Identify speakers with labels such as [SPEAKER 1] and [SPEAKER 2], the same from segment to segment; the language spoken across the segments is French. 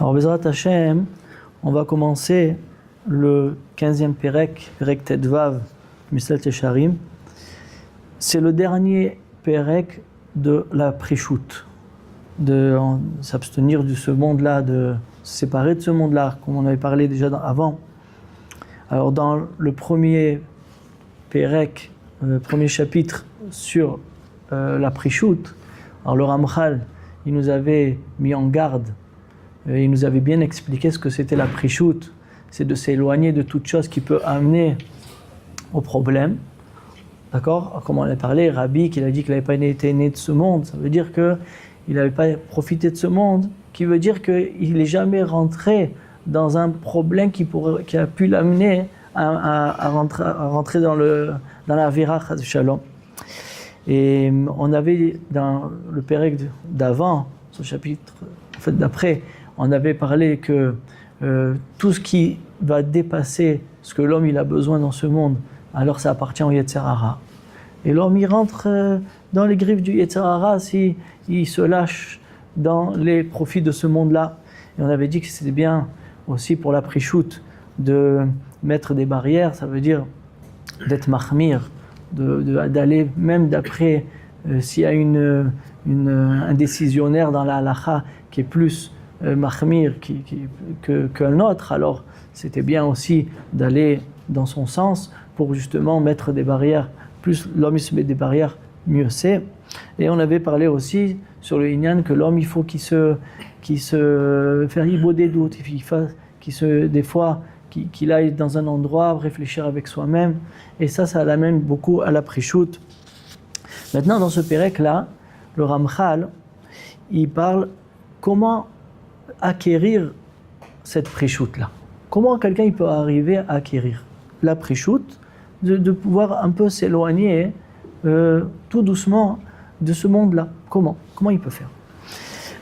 [SPEAKER 1] Alors, Bezrat Hashem, on va commencer le 15e Perek, Perek Tetvav, Mesillat Yesharim. C'est le dernier Perek de la Prishut, de s'abstenir de ce monde-là, de se séparer de ce monde-là, comme on avait parlé déjà avant. Alors, dans le premier Perek, le premier chapitre sur la Prishut, alors le Ramchal, il nous avait mis en garde. Il nous avait bien expliqué ce que c'était la Prishut, c'est de s'éloigner de toute chose qui peut amener au problème. D'accord ? Comme on a parlé, Rabbi, qu'il a dit qu'il n'avait pas été né de ce monde, ça veut dire qu'il n'avait pas profité de ce monde, qui veut dire qu'il n'est jamais rentré dans un problème qui a pu l'amener à rentrer dans la Vira Chas Shalom. Et on avait dans le Pérec d'avant, ce chapitre en fait d'après, on avait parlé que tout ce qui va dépasser ce que l'homme il a besoin dans ce monde, alors ça appartient au Yetzer Hara. Et l'homme il rentre dans les griffes du Yetzer Hara s'il se lâche dans les profits de ce monde-là. Et on avait dit que c'était bien aussi pour la Prishut de mettre des barrières, ça veut dire d'être mahmir, d'aller même d'après s'il y a un décisionnaire dans la halacha qui est plus mahmir qu'un autre, alors c'était bien aussi d'aller dans son sens pour justement mettre des barrières. Plus l'homme il se met des barrières, mieux c'est. Et on avait parlé aussi sur le Inyan que l'homme il faut qu'il se faire ibo des doutes, des fois qu'il aille dans un endroit réfléchir avec soi-même, et ça l'amène beaucoup à la Prishut. Maintenant dans ce Pérec là, le Ramchal il parle comment acquérir cette Prishut là. Comment quelqu'un il peut arriver à acquérir la Prishut, de pouvoir un peu s'éloigner tout doucement de ce monde-là. Comment il peut faire?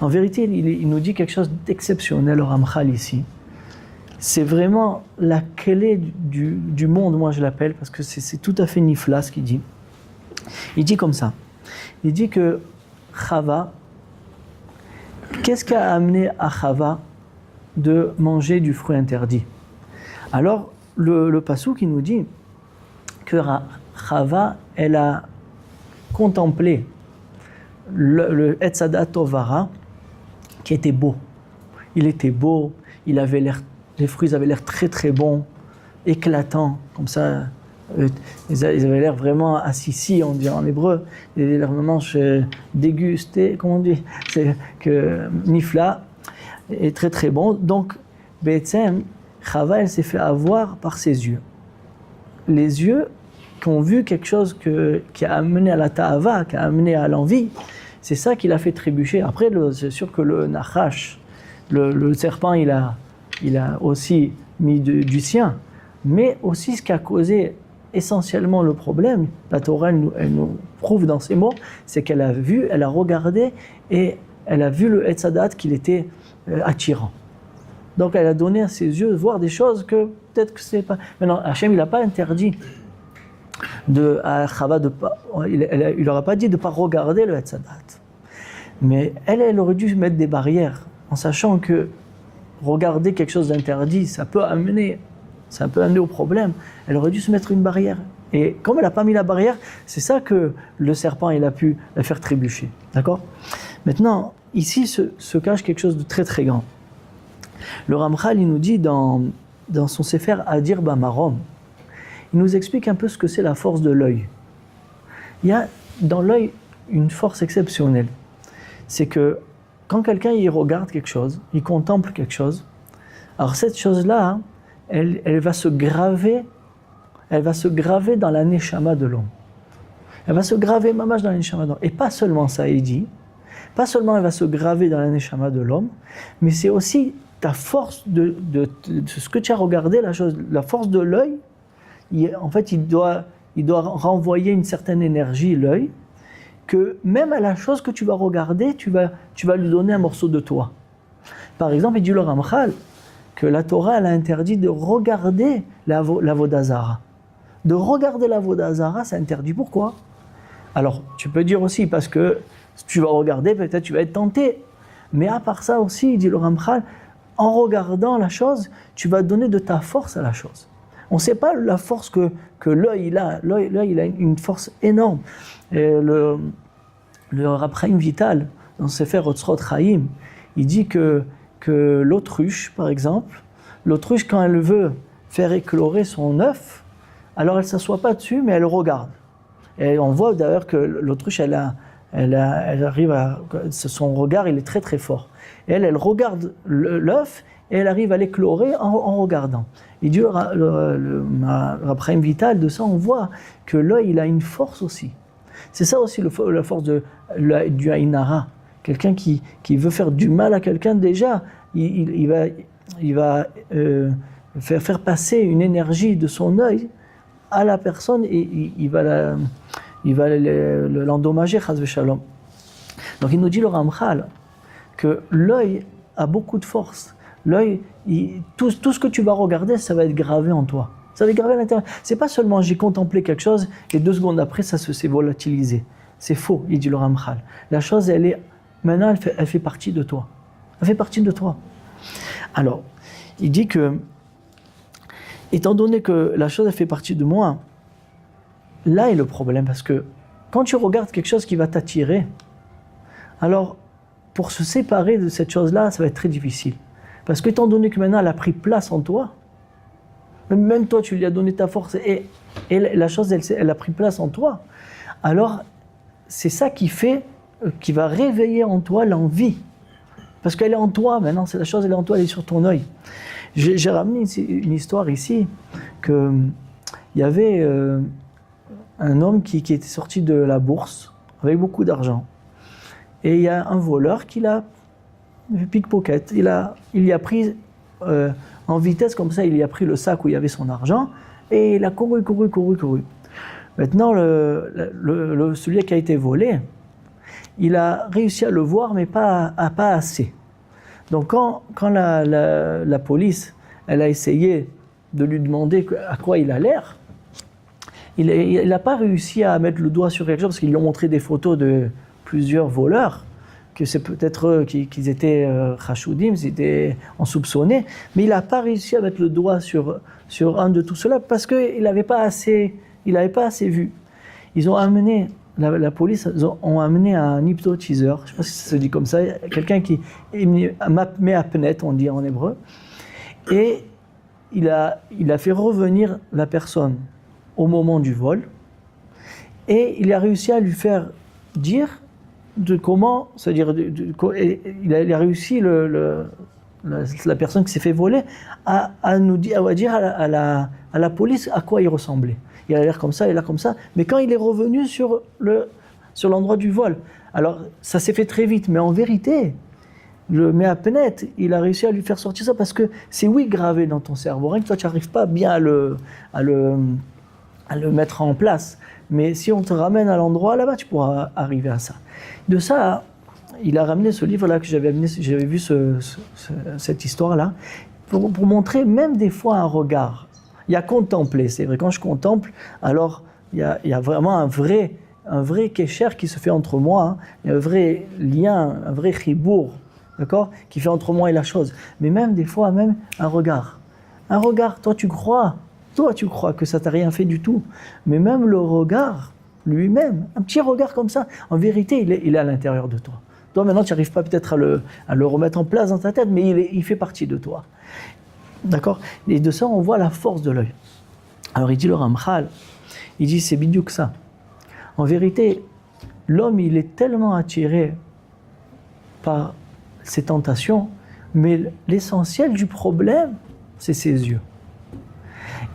[SPEAKER 1] En vérité, il nous dit quelque chose d'exceptionnel, le Ramchal ici. C'est vraiment la clé du monde, moi je l'appelle, parce que c'est tout à fait nifla ce qu'il dit. Il dit comme ça. Il dit que Chava, qu'est-ce qui a amené à Chava de manger du fruit interdit? Alors, le passouk il nous dit que Chava, elle a contemplé le Etz Hadat Tovara qui était beau. Il était beau, les fruits avaient l'air très très bons, éclatants, comme ça. Ils avaient l'air vraiment assisi, on dit en hébreu. Ils avaient l'air vraiment dégustés, comment on dit? C'est que Nifla est très très bon. Donc, Be'etzem, Chava, elle s'est fait avoir par ses yeux. Les yeux qui ont vu quelque chose qui a amené à la ta'ava, qui a amené à l'envie, c'est ça qui l'a fait trébucher. Après, c'est sûr que le Nachash, le serpent, il a aussi mis du sien, mais aussi ce qui a causé essentiellement le problème, la Torah elle nous prouve dans ces mots, c'est qu'elle a vu, elle a regardé et elle a vu le Etz Hadat qu'il était attirant. Donc elle a donné à ses yeux de voir des choses que peut-être que c'est pas. Maintenant, Hachem il n'a pas interdit à Chava de pas, il leur a pas dit de pas regarder le Etz Hadat, mais elle aurait dû mettre des barrières en sachant que regarder quelque chose d'interdit, ça peut amener au problème. Elle aurait dû se mettre une barrière. Et comme elle n'a pas mis la barrière, c'est ça que le serpent il a pu la faire trébucher. D'accord ? Maintenant, ici se cache quelque chose de très très grand. Le Ramchal, il nous dit dans son Sefer Adir Bamarom, il nous explique un peu ce que c'est la force de l'œil. Il y a dans l'œil une force exceptionnelle. C'est que quand quelqu'un il regarde quelque chose, il contemple quelque chose, alors cette chose-là, elle va se graver dans la neshama de l'homme. Elle va se graver mamash dans la neshama de l'homme. Et pas seulement ça, il dit, pas seulement elle va se graver dans la neshama de l'homme, mais c'est aussi ta force de ce que tu as regardé, la force de l'œil. En fait, il doit renvoyer une certaine énergie, l'œil, que même à la chose que tu vas regarder, tu vas lui donner un morceau de toi. Par exemple, il dit le Ramchal que la Torah elle a interdit de regarder l'Avodah Zara. De regarder l'Avodah Zara, c'est interdit. Pourquoi? Alors, tu peux dire aussi parce que si tu vas regarder, peut-être tu vas être tenté. Mais à part ça aussi, il dit le Ramchal, en regardant la chose, tu vas donner de ta force à la chose. On ne sait pas la force que l'œil il a. L'œil il a une force énorme. Et le Rav Chaim Vital, dans ses Sefer Otzrot Chaim, il dit que l'autruche, par exemple, l'autruche, quand elle veut faire éclorer son œuf, alors elle ne s'assoit pas dessus, mais elle regarde. Et on voit d'ailleurs que l'autruche, elle arrive à... Son regard, il est très très fort. Et elle regarde l'œuf et elle arrive à l'éclorer en regardant. Et Dieu, Rav Chaim Vital, de ça, on voit que l'œil, il a une force aussi. C'est ça aussi la force du Aïn Hara. Quelqu'un qui veut faire du mal à quelqu'un, déjà, il va faire passer une énergie de son œil à la personne et il va l'endommager, chas v'shalom. Donc il nous dit le Ramchal que l'œil a beaucoup de force. L'œil, tout ce que tu vas regarder, ça va être gravé en toi. Ça va être gravé à l'intérieur. C'est pas seulement j'ai contemplé quelque chose et 2 secondes après ça s'est volatilisé. C'est faux, il dit le Ramchal. La chose, maintenant elle fait partie de toi. Elle fait partie de toi. Alors, il dit que, étant donné que la chose elle fait partie de moi, là est le problème, parce que quand tu regardes quelque chose qui va t'attirer, alors pour se séparer de cette chose-là, ça va être très difficile. Parce que étant donné que maintenant elle a pris place en toi, même toi tu lui as donné ta force et la chose elle a pris place en toi, alors c'est ça qui va réveiller en toi l'envie. Parce qu'elle est en toi maintenant, c'est la chose, elle est en toi, elle est sur ton œil. J'ai ramené une histoire ici, qu'il y avait un homme qui était sorti de la bourse avec beaucoup d'argent. Et il y a un voleur qui l'a pickpocket. Il y a pris en vitesse comme ça, il y a pris le sac où il y avait son argent et il a couru. Maintenant, celui qui a été volé, il a réussi à le voir, mais pas assez. Donc quand la police elle a essayé de lui demander à quoi il a l'air, il n'a pas réussi à mettre le doigt sur quelque chose, parce qu'ils lui ont montré des photos de plusieurs voleurs, que c'est peut-être eux qu'ils étaient chashoudim, ils étaient soupçonnés, mais il n'a pas réussi à mettre le doigt sur un de tout cela, parce qu'il n'avait pas assez vu. Ils ont amené... La police ont amené un hypnotiseur, je ne sais pas si ça se dit comme ça, quelqu'un qui met à pnet, on dit en hébreu, et il a fait revenir la personne au moment du vol, et il a réussi à lui faire dire de comment, c'est-à-dire il a réussi la personne qui s'est fait voler à dire à la police à quoi il ressemblait. Il a l'air comme ça, il a l'air comme ça. Mais quand il est revenu sur l'endroit du vol, alors ça s'est fait très vite, mais en vérité, le Méapnet, il a réussi à lui faire sortir ça parce que c'est gravé dans ton cerveau. Rien que toi, tu n'arrives pas bien à le mettre en place. Mais si on te ramène à l'endroit, là-bas, tu pourras arriver à ça. De ça, il a ramené ce livre-là que j'avais vu cette histoire-là, pour montrer même des fois un regard. Il y a contempler, c'est vrai. Quand je contemple, alors il y a vraiment un vrai kécher qui se fait entre moi. Hein. Il y a un vrai lien, un vrai chibour, d'accord, qui fait entre moi et la chose. Mais même des fois, même un regard. Un regard, toi tu crois que ça t'a rien fait du tout. Mais même le regard, lui-même, un petit regard comme ça, en vérité, il est à l'intérieur de toi. Toi maintenant, tu n'arrives pas peut-être à le remettre en place dans ta tête, mais il fait partie de toi. D'accord? Et de ça, on voit la force de l'œil. Alors, il dit le Ramchal, il dit c'est bidiouk ça. En vérité, l'homme, il est tellement attiré par ses tentations, mais l'essentiel du problème, c'est ses yeux.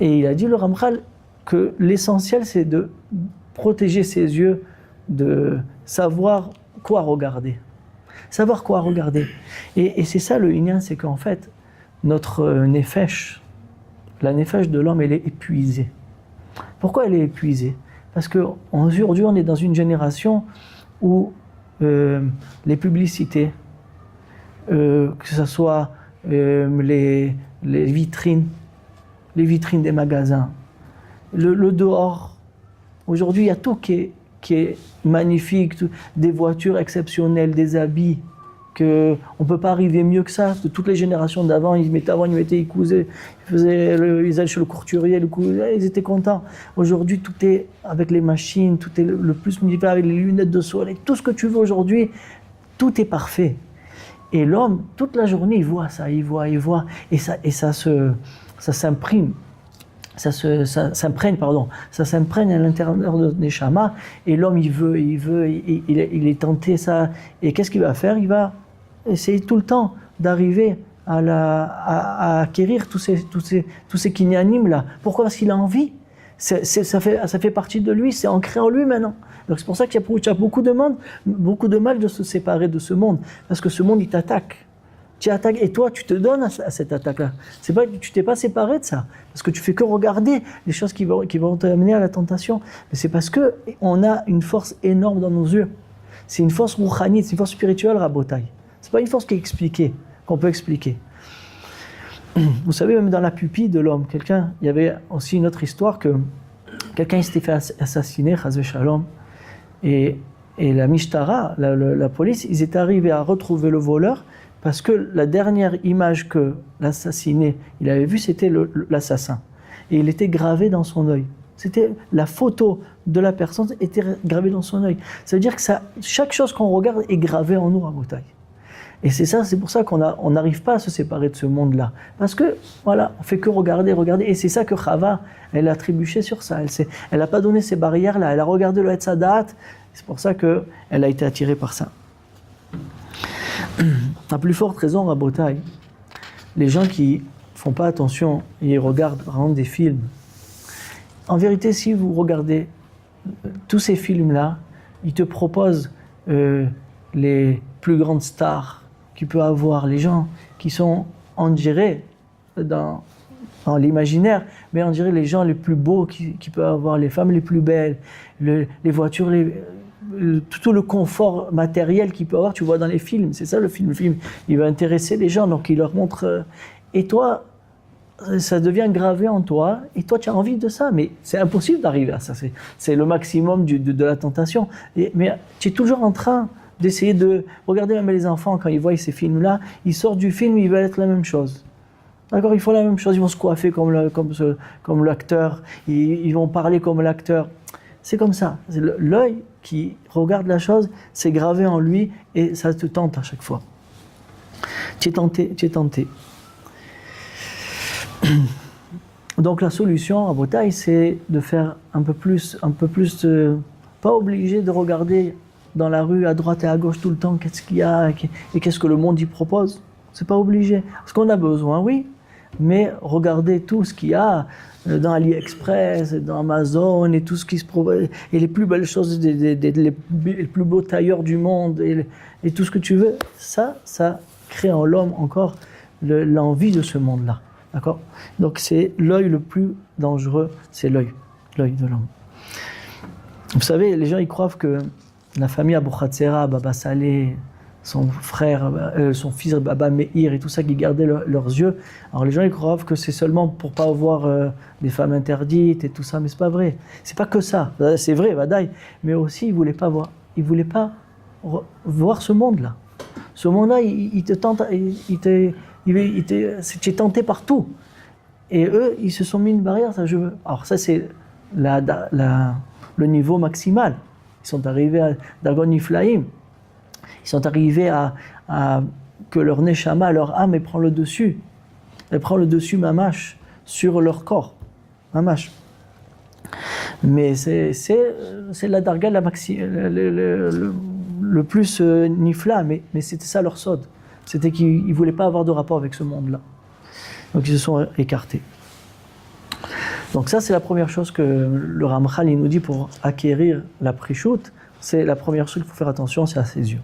[SPEAKER 1] Et il a dit le Ramchal que l'essentiel, c'est de protéger ses yeux, de savoir quoi regarder. Savoir quoi regarder. Et c'est ça le inyan, c'est qu'en fait, notre nefesh, la nefesh de l'homme, elle est épuisée. Pourquoi elle est épuisée? Parce qu'aujourd'hui, on est dans une génération où les publicités, que ce soit les vitrines des magasins, le dehors, aujourd'hui, il y a tout qui est magnifique, des voitures exceptionnelles, des habits. qu'on ne peut pas arriver mieux que ça. De toutes les générations d'avant, ils cousaient, ils allaient chez le courturier, ils étaient contents. Aujourd'hui, tout est avec les machines, tout est le plus modifié avec les lunettes de soleil, tout ce que tu veux aujourd'hui, tout est parfait. Et l'homme, toute la journée, il voit ça, et ça s'imprime. Ça s'imprègne à l'intérieur de Neshama, et l'homme il est tenté ça, et qu'est-ce qu'il va faire? Il va essayer tout le temps d'arriver à acquérir tous ces kinyanim là. Pourquoi? Parce qu'il a envie. Ça fait partie de lui, c'est ancré en lui maintenant. Donc c'est pour ça qu'il y a beaucoup de mal de se séparer de ce monde, parce que ce monde il t'attaque. Tu attaques, et toi, tu te donnes à cette attaque-là. C'est pas, tu t'es pas séparé de ça, parce que tu fais que regarder les choses qui vont t'amener à la tentation. Mais c'est parce que on a une force énorme dans nos yeux. C'est une force rouchanite, c'est une force spirituelle, Rabotai. C'est pas une force qu'on peut expliquer. Vous savez, même dans la pupille de l'homme, il y avait aussi une autre histoire que quelqu'un s'était fait assassiner, Chas v'Shalom, et la Mishtara, la police, ils étaient arrivés à retrouver le voleur. Parce que la dernière image que l'assassiné, il avait vue, c'était l'assassin. Et il était gravé dans son œil. C'était la photo de la personne était gravée dans son œil. Ça veut dire que chaque chose qu'on regarde est gravée en nous à Boutaï. Et c'est pour ça qu'on n'arrive pas à se séparer de ce monde-là. Parce que, voilà, on fait que regarder. Et c'est ça que Chava, elle a trébuché sur ça. Elle n'a pas donné ces barrières-là. Elle a regardé le Hetzadat. C'est pour ça qu'elle a été attirée par ça. À plus forte raison, Rabotai, les gens qui font pas attention et regardent par exemple des films, en vérité, si vous regardez tous ces films-là, ils te proposent les plus grandes stars qu'il peut avoir, les gens qui sont, on dirait, dans l'imaginaire, mais on dirait les gens les plus beaux qu'il peut avoir, les femmes les plus belles, les voitures tout le confort matériel qu'il peut avoir, tu vois dans les films, c'est ça le film. Le film, il va intéresser les gens, donc il leur montre. Et toi, ça devient gravé en toi, et toi tu as envie de ça, mais c'est impossible d'arriver à ça. C'est le maximum de la tentation. Mais tu es toujours en train d'essayer de regarder même les enfants quand ils voient ces films-là, ils sortent du film, ils veulent être la même chose. D'accord, ils font la même chose, ils vont se coiffer comme l'acteur, ils vont parler comme l'acteur. C'est comme ça. C'est l'œil qui regarde la chose, c'est gravé en lui et ça te tente à chaque fois. Tu es tenté. Donc la solution à Botaï, c'est de faire un peu plus, pas obligé de regarder dans la rue à droite et à gauche tout le temps qu'est-ce qu'il y a et qu'est-ce que le monde y propose. C'est pas obligé. Ce qu'on a besoin, oui, mais regardez tout ce qu'il y a dans AliExpress, dans Amazon et tout ce qui se propose, et les plus belles choses, les plus beaux tailleurs du monde et tout ce que tu veux, ça crée en l'homme encore l'envie de ce monde-là. D'accord? Donc c'est l'œil le plus dangereux, c'est l'œil de l'homme. Vous savez, les gens ils croient que la famille Abou Khatsera, Baba Saleh, son frère, son fils Baba Meir et tout ça qui gardaient leurs yeux. Alors les gens ils croient que c'est seulement pour pas avoir des femmes interdites et tout ça, mais c'est pas vrai. C'est pas que ça. C'est vrai, Vadaï, mais aussi ils voulaient pas voir ce monde-là. Ce monde-là, il te tente, tu es tenté par tout. Et eux, ils se sont mis une barrière, ça je veux. Alors ça c'est le niveau maximal. Ils sont arrivés à Dagon Niflaim. Ils sont arrivés à que leur neshama, leur âme, elle prend le dessus. Elle prend le dessus, mamash, sur leur corps. Mamash. Mais c'est la darga, le plus nifla, mais c'était ça leur sod. C'était qu'ils ne voulaient pas avoir de rapport avec ce monde-là. Donc ils se sont écartés. Donc ça, c'est la première chose que le Ramchal il nous dit pour acquérir la prichout. C'est la première chose qu'il faut faire attention, c'est à ses yeux.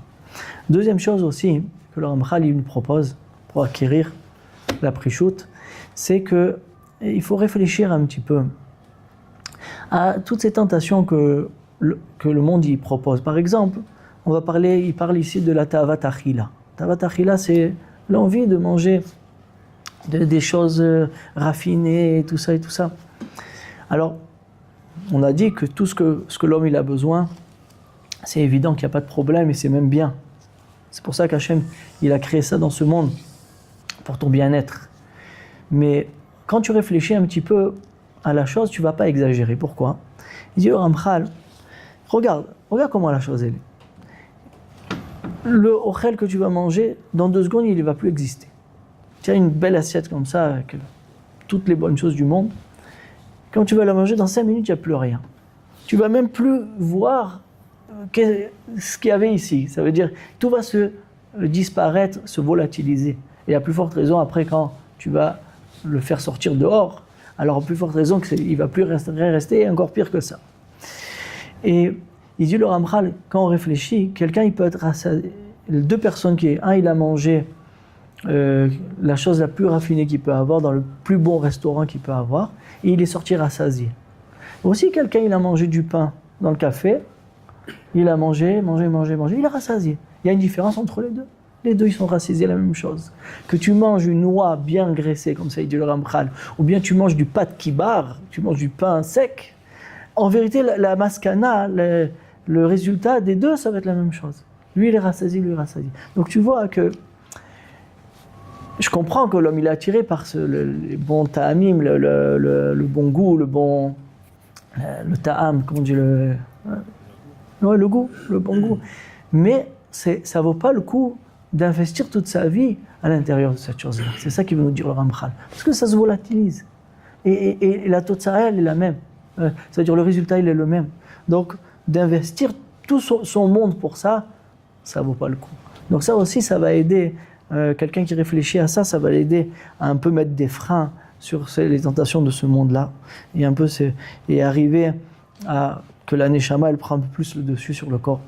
[SPEAKER 1] Deuxième chose aussi que le Ramchal il nous propose pour acquérir la prichout, c'est qu'il faut réfléchir un petit peu à toutes ces tentations que le monde y propose. Par exemple, il parle ici de la Tavat Achila. Tavat Achila, c'est l'envie de manger des choses raffinées et tout ça. Alors, on a dit que tout ce que l'homme il a besoin, c'est évident qu'il n'y a pas de problème et c'est même bien. C'est pour ça qu'Hachem, il a créé ça dans ce monde, pour ton bien-être. Mais quand tu réfléchis un petit peu à la chose, tu ne vas pas exagérer. Pourquoi? Il dit au Ramchal, regarde comment la chose est. Le ochel que tu vas manger, dans 2 secondes, il ne va plus exister. Tu as une belle assiette comme ça, avec toutes les bonnes choses du monde. Quand tu vas la manger, dans 5 minutes, il n'y a plus rien. Tu ne vas même plus voir ce qu'il y avait ici. Ça veut dire tout va se disparaître, se volatiliser. Et à plus forte raison, après, quand tu vas le faire sortir dehors, alors à plus forte raison qu'il ne va plus rien rester, et encore pire que ça. Et il dit le Ramchal, quand on réfléchit, quelqu'un il peut être rassasié. 2 personnes un il a mangé la chose la plus raffinée qu'il peut avoir, dans le plus bon restaurant qu'il peut avoir, et il est sorti rassasié. Aussi quelqu'un il a mangé du pain dans le café, il a mangé, il est rassasié. Il y a une différence entre les deux. Les deux, ils sont rassasiés la même chose. Que tu manges une noix bien graissée, comme ça il dit le Ramchal, ou bien tu manges du pat kibar, tu manges du pain sec, en vérité, la maskana, le résultat des deux, ça va être la même chose. Lui, il est rassasié, lui, il est rassasié. Donc tu vois que je comprends que l'homme, il est attiré par le bon ta'amim, le bon goût, le ta'am, comment on dit, le goût, le bon goût. Mais ça vaut pas le coup d'investir toute sa vie à l'intérieur de cette chose-là. C'est ça qui veut nous dire le Ramchal. Parce que ça se volatilise. Et la totsara, elle est la même. C'est-à-dire le résultat, il est le même. Donc, d'investir tout son monde pour ça, ça vaut pas le coup. Donc ça aussi, ça va aider, quelqu'un qui réfléchit à ça, ça va l'aider à un peu mettre des freins sur les tentations de ce monde-là, et arriver à que la neshama, elle prend un peu plus le dessus sur le corps.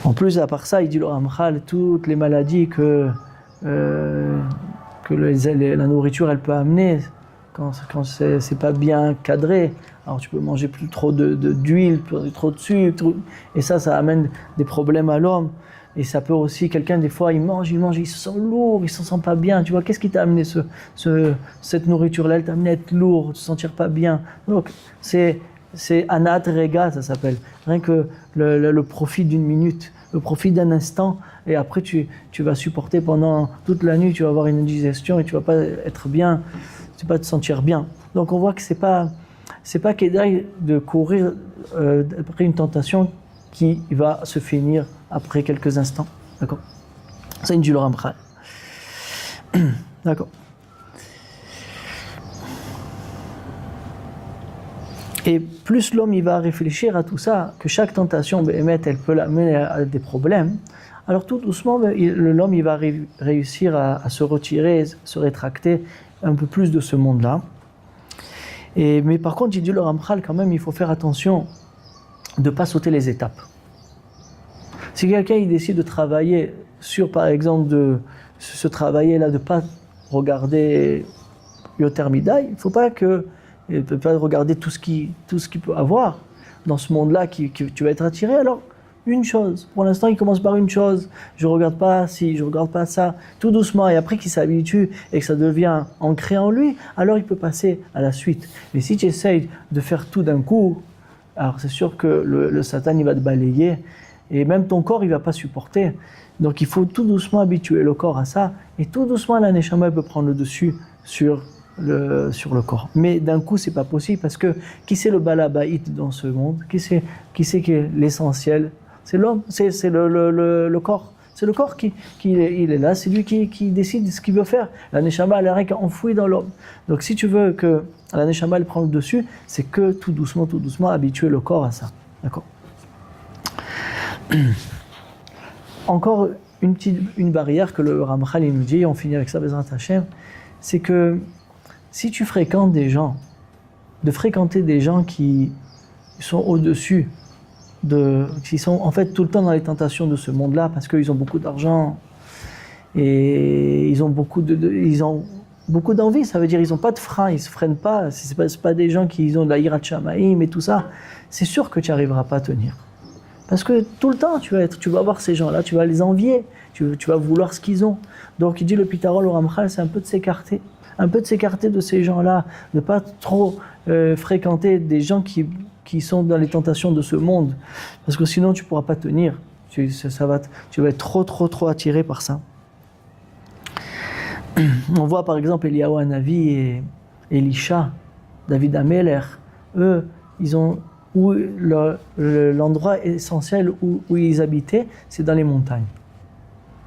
[SPEAKER 1] En plus, à part ça, il dit le Ramchal, toutes les maladies que la nourriture elle peut amener, quand c'est pas bien cadré, alors tu peux manger plus trop d'huile, trop de sucre, et ça amène des problèmes à l'homme. Et ça peut aussi, quelqu'un des fois il mange, il se sent lourd, il se sent pas bien, tu vois, qu'est-ce qui t'a amené cette nourriture-là, elle t'a amené à être lourd, te sentir pas bien. Donc c'est anat rega, ça s'appelle, rien que le profit d'une minute, le profit d'un instant, et après tu vas supporter pendant toute la nuit, tu vas avoir une indigestion et tu vas pas être bien, tu vas pas te sentir bien. Donc on voit que c'est pas qu'aider de courir après une tentation qui va se finir après quelques instants. D'accord? Ça, une du Ramchal. D'accord. Et plus l'homme il va réfléchir à tout ça, que chaque tentation, elle peut l'amener à des problèmes, alors tout doucement, l'homme il va réussir à se retirer, se rétracter un peu plus de ce monde-là. Mais par contre, il dit le Ramchal, quand même, il faut faire attention de ne pas sauter les étapes. Si quelqu'un il décide de travailler sur, par exemple, ce travailler-là, de ne pas regarder Yoter Midai, il ne faut pas regarder tout ce qu'il peut avoir dans ce monde-là qui tu vas être attiré. Alors, une chose. Pour l'instant, il commence par une chose. Je ne regarde pas ci, je ne regarde pas ça. Tout doucement. Et après qu'il s'habitue et que ça devient ancré en lui, alors il peut passer à la suite. Mais si tu essayes de faire tout d'un coup, alors c'est sûr que le Satan, il va te balayer. Et même ton corps, il ne va pas supporter. Donc il faut tout doucement habituer le corps à ça. Et tout doucement, la Neshama peut prendre le dessus sur le corps. Mais d'un coup, c'est pas possible parce que qui c'est le balabaït dans ce monde? Qui c'est qui est l'essentiel? C'est l'homme, c'est le corps. C'est le corps qui est là, c'est lui qui décide ce qu'il veut faire. La Neshama, elle est rien qu'enfouie dans l'homme. Donc si tu veux que la Neshama, elle prenne le dessus, c'est que tout doucement, habituer le corps à ça. D'accord? Encore une barrière que le Ramchal nous dit, on finit avec ça, Bezrat Hashem, c'est que si tu fréquentes des gens, de fréquenter des gens qui sont au-dessus, qui sont en fait tout le temps dans les tentations de ce monde-là, parce qu'ils ont beaucoup d'argent et ils ont beaucoup d'envie, ça veut dire ils n'ont pas de frein, ils ne se freinent pas, c'est pas des gens qui ont de la hirat shamaïm et tout ça, c'est sûr que tu n'arriveras pas à tenir. Parce que tout le temps, tu vas voir ces gens-là, tu vas les envier, tu vas vouloir ce qu'ils ont. Donc il dit le Pitarol au Ramchal, c'est un peu de s'écarter de ces gens-là, de ne pas trop fréquenter des gens qui qui sont dans les tentations de ce monde, parce que sinon tu ne pourras pas tenir. Tu vas être trop attiré par ça. On voit par exemple Eliyahu Hanavi et Elisha, David Ameler, eux, ils ont l'endroit essentiel où ils habitaient, c'est dans les montagnes.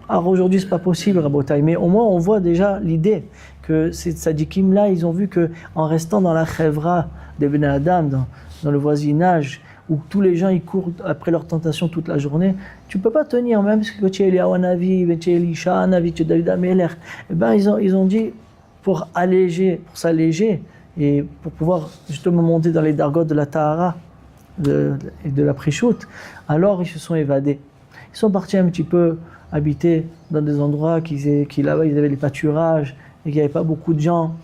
[SPEAKER 1] Alors aujourd'hui, c'est pas possible, Rabotai, mais au moins on voit déjà l'idée que ces tzadikim-là, ils ont vu qu'en restant dans la chevra des Bnei Adam, dans le voisinage, où tous les gens ils courent après leur tentation toute la journée, tu peux pas tenir, même si tu es Eliyahu Hanavi, tu es Elisha Hanavi, tu es David Ameler. Eh ben, ils ont dit, pour s'alléger, et pour pouvoir justement monter dans les dargotes de la Tahara et de la Prichout, alors ils se sont évadés. Ils sont partis un petit peu habiter dans des endroits qui là-bas ils avaient les pâturages et qu'il n'y avait pas beaucoup de gens.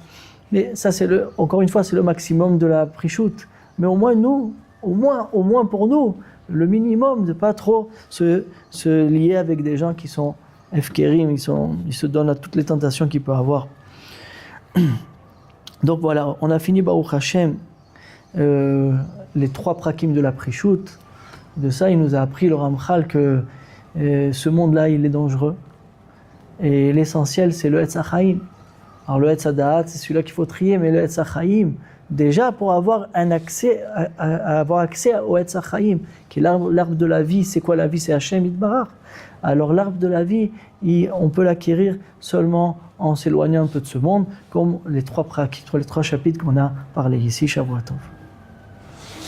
[SPEAKER 1] Mais ça encore une fois, c'est le maximum de la Prichout. Mais au moins nous, au moins pour nous, le minimum de pas trop se lier avec des gens qui sont efkerim, ils se donnent à toutes les tentations qu'il peut avoir. Donc voilà, on a fini Baruch Hashem les 3 prakim de la Prichout. De ça, il nous a appris le Ramchal que ce monde-là, il est dangereux. Et l'essentiel, c'est le Etz HaChaim. Alors le Etz HaDaat, c'est celui-là qu'il faut trier, mais le Etz HaChaim, déjà pour avoir accès au Etz HaChaim, qui est l'arbre de la vie. C'est quoi la vie? C'est Hashem Yitbarach. Alors l'arbre de la vie, on peut l'acquérir seulement en s'éloignant un peu de ce monde, comme les 3 chapitres qu'on a parlé ici, Shavuot Tov.